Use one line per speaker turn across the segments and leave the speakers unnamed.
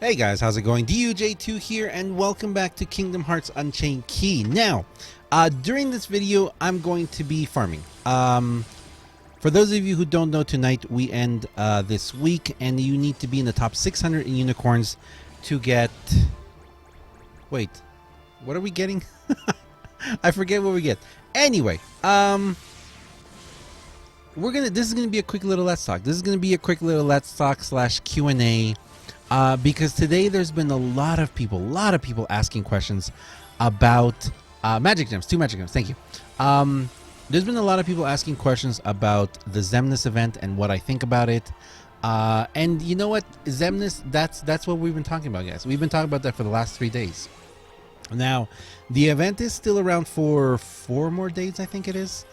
Hey guys, how's it going? Duj2 here, and welcome back to Kingdom Hearts Unchained Key. Now, during this video, I'm going to be farming. For those of you who don't know, tonight we end this week, and you need to be in the top 600 in unicorns to get... Wait, what are we getting? I forget what we get. Anyway, this is gonna be a quick little Let's Talk. This is gonna be a quick little Let's Talk / Q&A. Because today there's been a lot of people asking questions about magic gems, 2 magic gems. Thank you. There's been a lot of people asking questions about the Xemnas event and what I think about it. And you know what, Xemnas, that's what we've been talking about, guys. We've been talking about that for the last 3 days. Now, the event is still around for 4 more days, I think it is.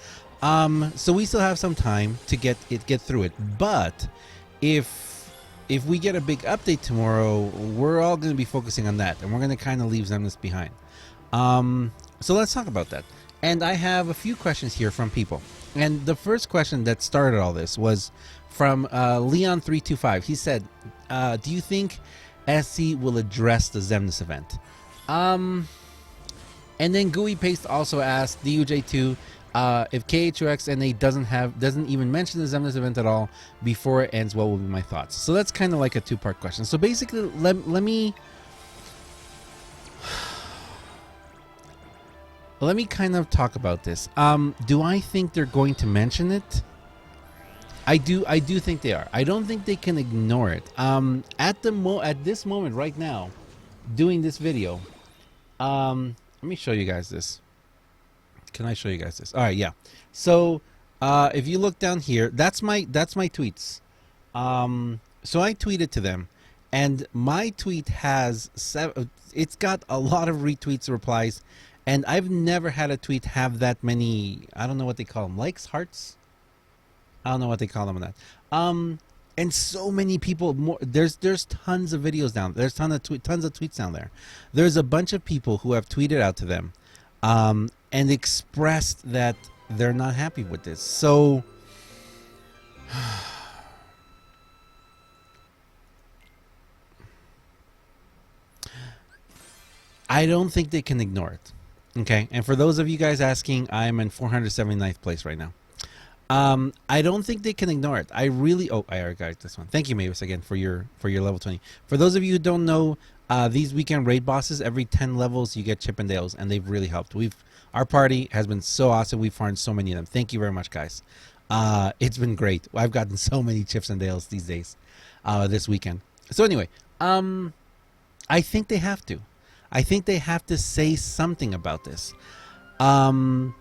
So we still have some time to get through it. But if we get a big update tomorrow, we're all going to be focusing on that, and we're going to kind of leave Xemnas behind. So let's talk about that. And I have a few questions here from people. And the first question that started all this was from Leon325. He said, do you think SC will address the Xemnas event? And then Gooey Paste also asked DUJ2 if KHOXNA doesn't even mention the Xemnas event at all before it ends, what will be my thoughts? So that's kind of like a 2-part question. So basically, let me kind of talk about this. Do I think they're going to mention it? I do think they are. I don't think they can ignore it. At this moment right now, doing this video, let me show you guys this. Can I show you guys this? All right, yeah. So if you look down here, that's my tweets. So I tweeted to them, and my tweet has it's got a lot of retweets, replies, and I've never had a tweet have that many. I don't know what they call them, likes, hearts. I don't know what they call them on that. And so many people. There's tons of videos down. There's tons of tweets down there. There's a bunch of people who have tweeted out to them. And expressed that they're not happy with this. So I don't think they can ignore it. Okay, and for those of you guys asking, I'm in 479th place right now. I don't think they can ignore it. I already got this one. Thank you, Mavis, again for your level 20. For those of you who don't know, these weekend raid bosses, every 10 levels you get Chippendales, and they've really helped. Our party has been so awesome. We've farmed so many of them. Thank you very much, guys. It's been great. I've gotten so many Chips and Dales these days, this weekend. So anyway, I think they have to. I think they have to say something about this. So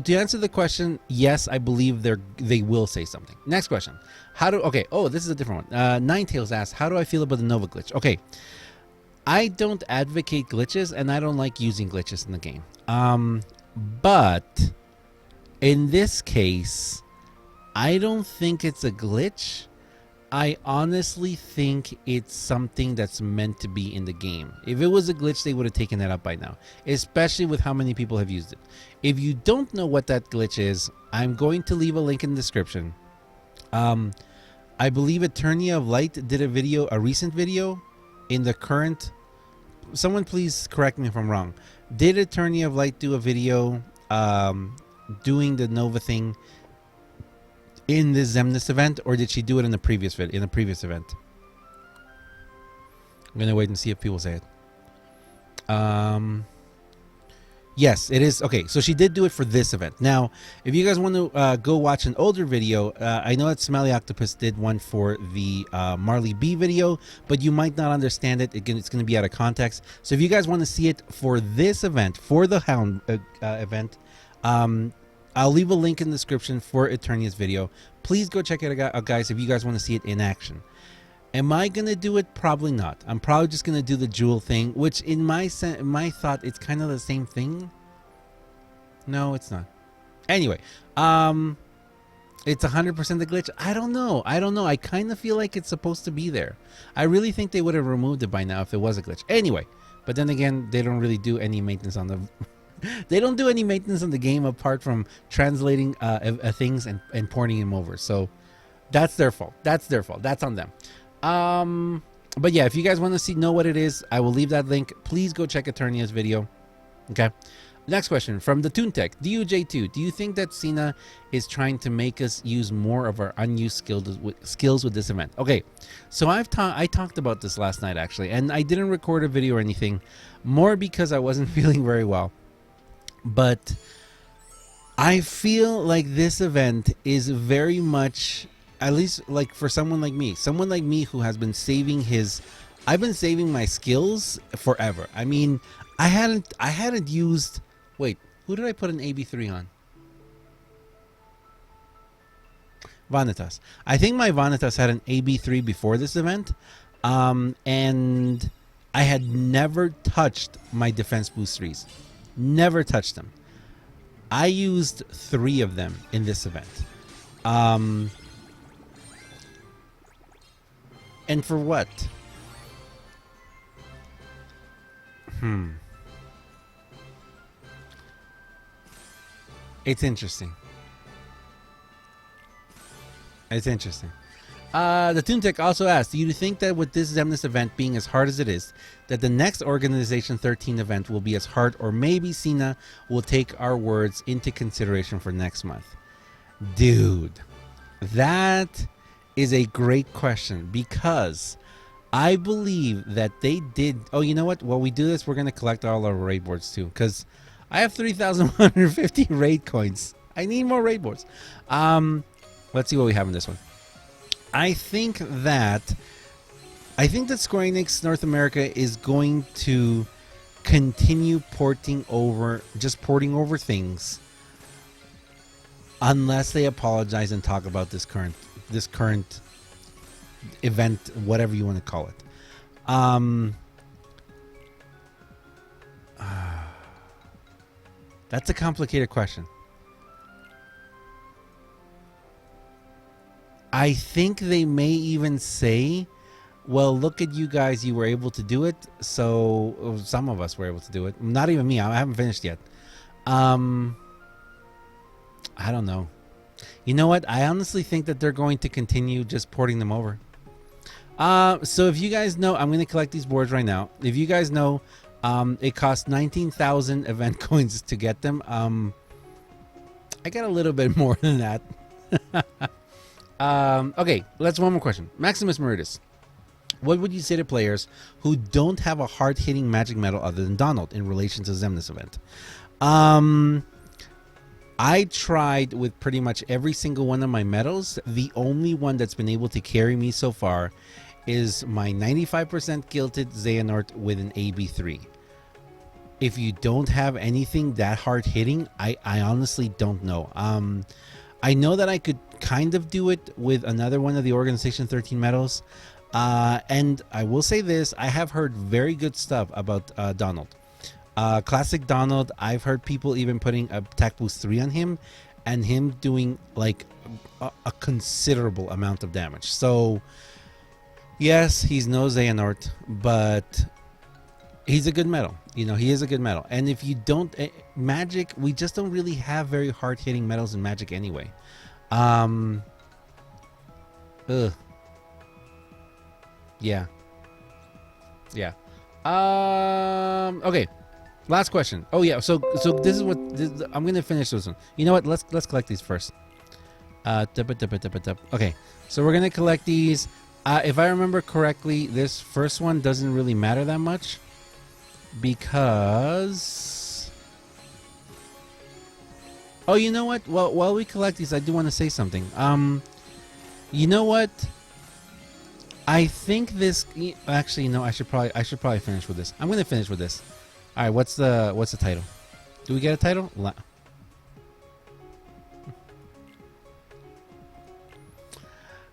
to answer the question, yes, I believe they will say something. Next question. This is a different one. Ninetails asks, how do I feel about the Nova glitch? Okay. I don't advocate glitches, and I don't like using glitches in the game. But in this case, I don't think it's a glitch. I honestly think it's something that's meant to be in the game. If it was a glitch, they would have taken that up by now, especially with how many people have used it. If you don't know what that glitch is, I'm going to leave a link in the description. I believe Eternia of Light did a recent video in the current... Someone please correct me if I'm wrong. Did Eternia of Light do a video doing the Nova thing in the Xemnas event, or did she do it in the previous event? I'm gonna wait and see if people say it. Yes, it is. Okay, so she did do it for this event. Now, if you guys want to go watch an older video, I know that Smelly Octopus did one for the Marley B video, but you might not understand it. Again, it's going to be out of context. So if you guys want to see it for this event, for the Hound event, I'll leave a link in the description for Eternia's video. Please go check it out, guys, if you guys want to see it in action. Am I going to do it? Probably not. I'm probably just going to do the jewel thing, which in my thought, it's kind of the same thing. No, it's not. Anyway, it's 100% the glitch. I don't know. I kind of feel like it's supposed to be there. I really think they would have removed it by now if it was a glitch. Anyway, but then again, they don't really do any maintenance on the... They don't do any maintenance on the game apart from translating things and porting them over. So that's their fault. That's on them. But yeah, if you guys want to know what it is, I will leave that link. Please go check Eternia's video. Okay. Next question from the Toontech Duj2. Do you think that Cena is trying to make us use more of our unused skills with this event? Okay, so I talked about this last night actually, and I didn't record a video or anything, more because I wasn't feeling very well. But I feel like this event is very much, at least like for someone like me who has been saving I've been saving my skills forever. I mean, I hadn't used. Wait, who did I put an AB3 on? Vanitas. I think my Vanitas had an AB3 before this event, and I had never touched my defense boost 3s. Never touched them. I used 3 of them in this event. And for what? It's interesting. It's interesting. The Toontech also asked, do you think that with this Xemnas event being as hard as it is, that the next Organization 13 event will be as hard, or maybe Cena will take our words into consideration for next month? Dude, that is a great question, because I believe that they did. Oh, you know what? While we do this, we're going to collect all our raid boards too, because I have 3,150 raid coins. I need more raid boards. Let's see what we have in this one. I think that Square Enix North America is going to continue porting over things, unless they apologize and talk about this current event, whatever you want to call it. That's a complicated question. I think they may even say, well, look at you guys, you were able to do it. So some of us were able to do it. Not even me. I haven't finished yet. I don't know. You know what? I honestly think that they're going to continue just porting them over. So if you guys know, I'm going to collect these boards right now. If you guys know, it costs 19,000 event coins to get them. I got a little bit more than that. Okay, let's one more question. Maximus Meritus. What would you say to players who don't have a hard-hitting magic metal other than Donald in relation to Xemnas event? I tried with pretty much every single one of my medals. The only one that's been able to carry me so far is my 95% gilded Xehanort with an AB3. If you don't have anything that hard-hitting, I honestly don't know. I know that I could kind of do it with another one of the Organization 13 medals. And I will say this, I have heard very good stuff about Donald. Classic Donald, I've heard people even putting attack boost 3 on him and him doing like a considerable amount of damage. So yes, he's no Xehanort, but he's a good medal. You know, he is a good medal. And if you don't Magic, we just don't really have very hard hitting medals in Magic anyway. Yeah. Okay. Last question. Oh yeah. So this is what I'm gonna finish this one. You know what? Let's collect these first. Okay. So we're gonna collect these. If I remember correctly, this first one doesn't really matter that much because. Oh, you know what? Well, while we collect these, I do want to say something. You know what? I think this. Actually, no. I should probably finish with this. I'm gonna finish with this. All right. What's the title? Do we get a title?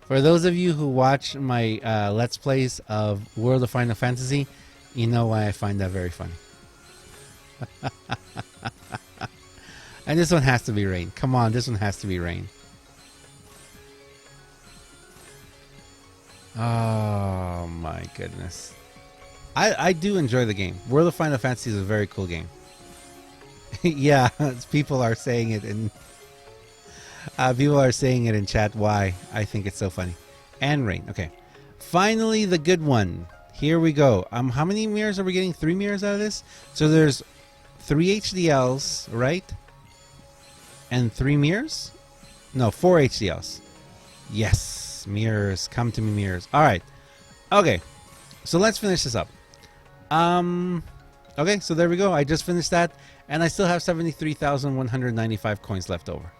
For those of you who watch my Let's Plays of World of Final Fantasy, you know why I find that very funny. And this one has to be Rain. Come on, this one has to be Rain. Oh my goodness. I do enjoy the game. World of Final Fantasy is a very cool game. Yeah, people are saying it in chat why I think it's so funny. And Rain. Okay. Finally, the good one. Here we go. How many mirrors are we getting? 3 mirrors out of this? So there's 3 HDLs, right? And 3 mirrors? No, 4 HDLs. Yes, mirrors. Come to me, mirrors. All right. Okay. So let's finish this up. Okay, so there we go. I just finished that, and I still have 73,195 coins left over.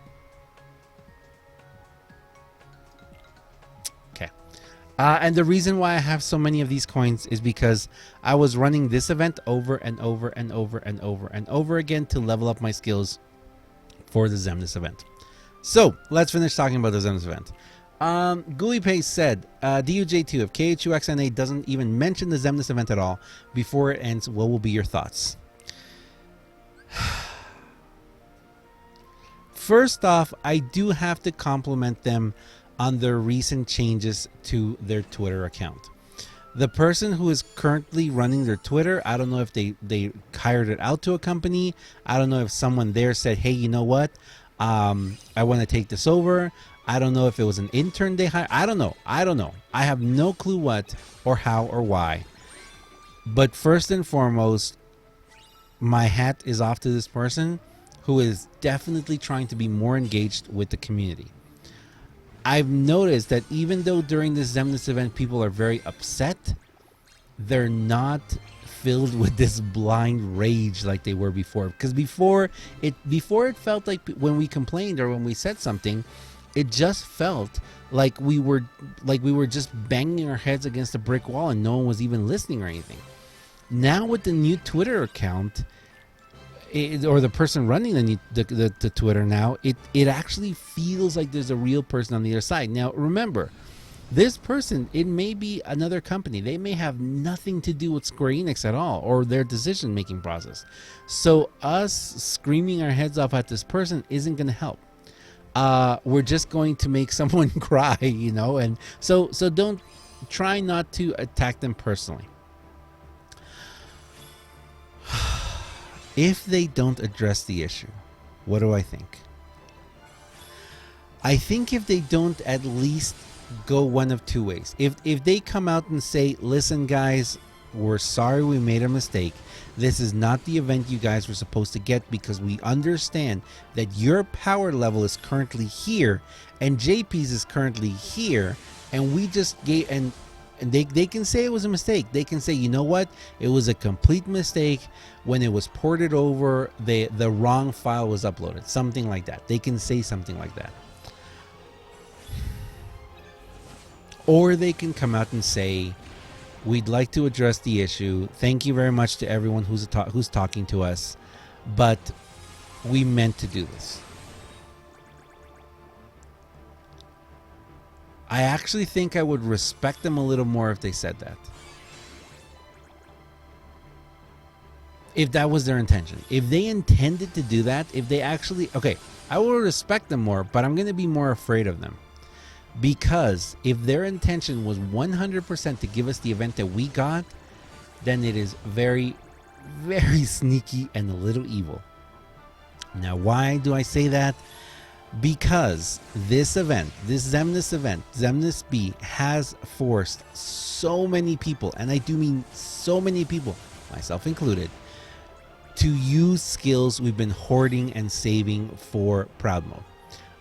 Okay. And the reason why I have so many of these coins is because I was running this event over and over and over and over and over again to level up my skills for the Xemnas event. So let's finish talking about the Xemnas event. Gooey Pace said, Duj2, if KHUXNA doesn't even mention the Xemnas event at all before it ends, what will be your thoughts? First off, I do have to compliment them on their recent changes to their Twitter account. The person who is currently running their Twitter, I don't know if they hired it out to a company. I don't know if someone there said, hey, you know what? I want to take this over. I don't know if it was an intern they hired. I don't know. I have no clue what or how or why. But first and foremost, my hat is off to this person who is definitely trying to be more engaged with the community. I've noticed that even though during this Xemnas event people are very upset, they're not filled with this blind rage like they were before. Because before it felt like when we complained or when we said something, it just felt like we were just banging our heads against a brick wall and no one was even listening or anything. Now with the new Twitter account, or the person running the Twitter now, it actually feels like there's a real person on the other side. Now remember, this person, it may be another company. They may have nothing to do with Square Enix at all or their decision-making process. So us screaming our heads off at this person isn't going to help. We're just going to make someone cry, you know, and so don't try not to attack them personally. If they don't address the issue, what do I think? I think if they don't at least go one of two ways. If they come out and say, listen guys, we're sorry we made a mistake. This is not the event you guys were supposed to get because we understand that your power level is currently here and JP's is currently here, and we just gave and they can say it was a mistake. They can say, you know what, it was a complete mistake. When it was ported over, the wrong file was uploaded, something like that. They can say something like that. Or they can come out and say, we'd like to address the issue. Thank you very much to everyone who's talking to us, but we meant to do this. I actually think I would respect them a little more if they said that. If that was their intention. If they intended to do that, if they actually... Okay, I will respect them more, but I'm going to be more afraid of them. Because if their intention was 100% to give us the event that we got, then it is very, very sneaky and a little evil. Now, why do I say that? Because this event, this Xemnas event, Xemnas B, has forced so many people, and I do mean so many people, myself included, to use skills we've been hoarding and saving for Proud Mode.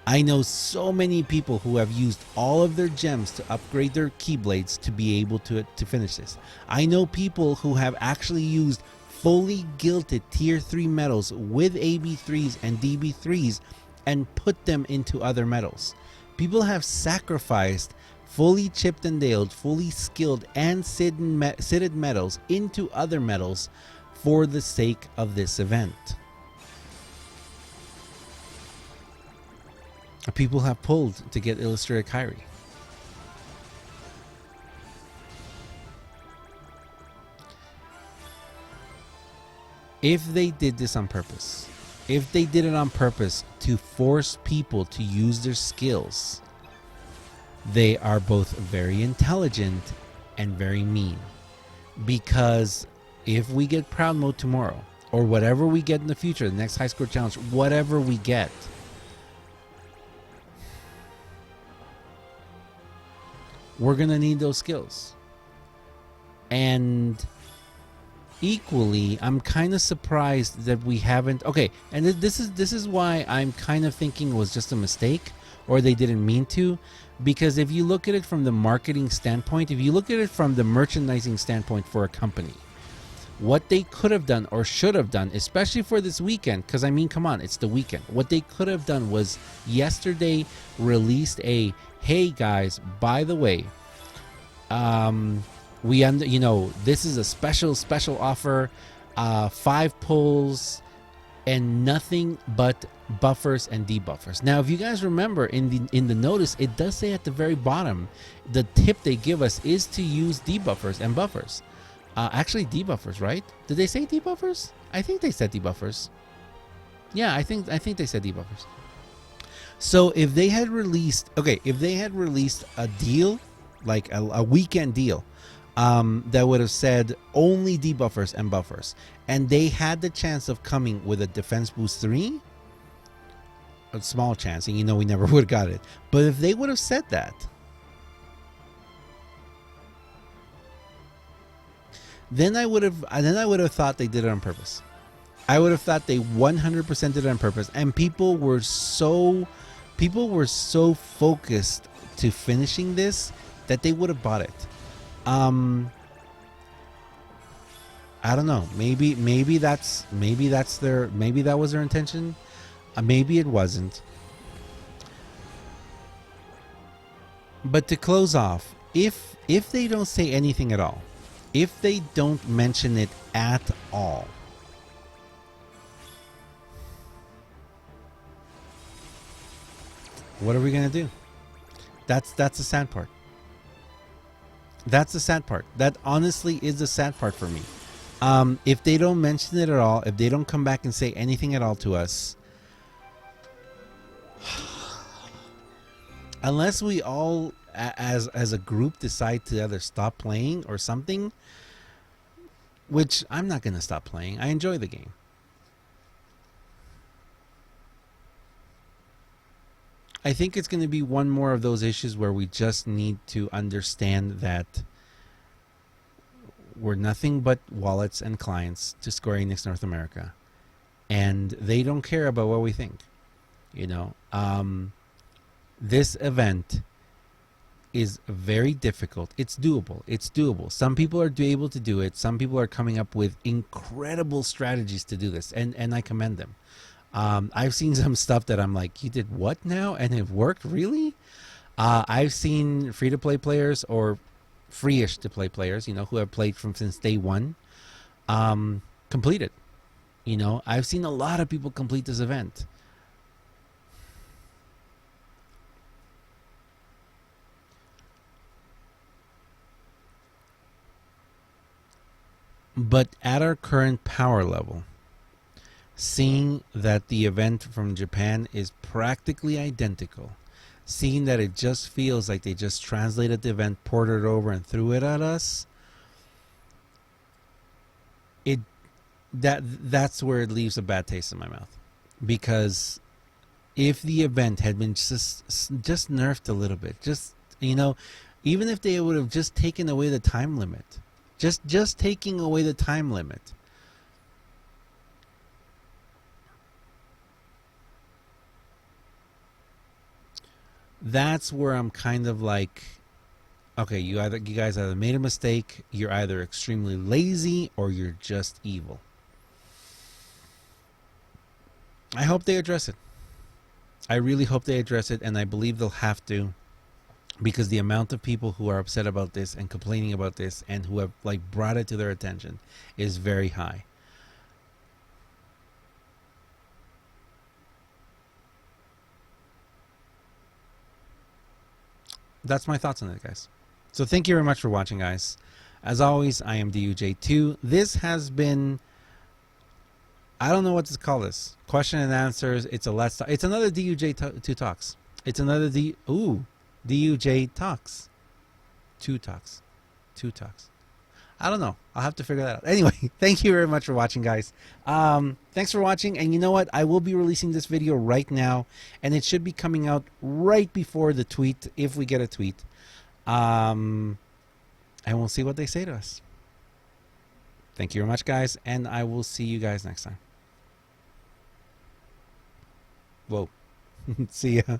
I know so many people who have used all of their gems to upgrade their Keyblades to be able to finish this. I know people who have actually used fully gilded tier 3 medals with AB3s and DB3s and put them into other medals. People have sacrificed fully chipped and daled, fully skilled and sitted medals into other medals for the sake of this event. People have pulled to get Illustrated Kyrie. If they did this on purpose, if they did it on purpose to force people to use their skills, they are both very intelligent and very mean. Because if we get Proud Mode tomorrow, or whatever we get in the future, the next high score challenge, whatever we get, we're gonna need those skills. And equally, I'm kind of surprised that we haven't. Okay, and this is why I'm kind of thinking it was just a mistake, or they didn't mean to, because if you look at it from the marketing standpoint, if you look at it from the merchandising standpoint for a company, what they could have done or should have done, especially for this weekend, because I mean, come on, it's the weekend. What they could have done was yesterday released a, hey guys, by the way, this is a special offer, 5 pulls and nothing but buffers and debuffers. Now, if you guys remember in the notice, it does say at the very bottom, the tip they give us is to use debuffers and buffers. Actually, debuffers, right? Did they say debuffers? I think they said debuffers. Yeah, I think they said debuffers. So if they had released, a deal, like a weekend deal, that would have said only debuffers and buffers, and they had the chance of coming with a defense boost 3, a small chance, and we never would have got it. But if they would have said that, then I would have thought they did it on purpose. I would have thought they 100% did it on purpose, and people were so focused to finishing this that they would have bought it. I don't know. Maybe that was their intention. Maybe it wasn't. But to close off, if they don't say anything at all, if they don't mention it at all, what are we gonna do? That's the sad part. That's the sad part. That honestly is the sad part for me. If they don't mention it at all, if they don't come back and say anything at all to us, unless we all as a group decide to either stop playing or something, which I'm not going to stop playing. I enjoy the game. I think it's going to be one more of those issues where we just need to understand that we're nothing but wallets and clients to Square Enix North America, and they don't care about what we think. This event is very difficult. It's doable. Some people are able to do it. Some people are coming up with incredible strategies to do this, and I commend them. I've seen some stuff that I'm like, you did what now? And it worked, really? I've seen free-to-play players or free-ish to play players, who have played since day one, complete it. I've seen a lot of people complete this event. But at our current power level, seeing that the event from Japan is practically identical, seeing that it just feels like they just translated the event, ported it over, and threw it at us, that's where it leaves a bad taste in my mouth. Because if the event had been just nerfed a little bit, even if they would have just taken away the time limit, just taking away the time limit, that's where I'm kind of like, okay, you guys either made a mistake, you're either extremely lazy, or you're just evil. I hope they address it. I really hope they address it, and I believe they'll have to, because the amount of people who are upset about this and complaining about this and who have brought it to their attention is very high. That's my thoughts on it, guys. So thank you very much for watching, guys. As always, I am Duj2. This has been, I don't know what to call this. Question and answers. It's another Duj2 talks. It's another Duj talks. Two talks. I don't know. I'll have to figure that out. Anyway, thank you very much for watching, guys. Thanks for watching. And you know what? I will be releasing this video right now, and it should be coming out right before the tweet, if we get a tweet. And we'll see what they say to us. Thank you very much, guys, and I will see you guys next time. Whoa. See ya.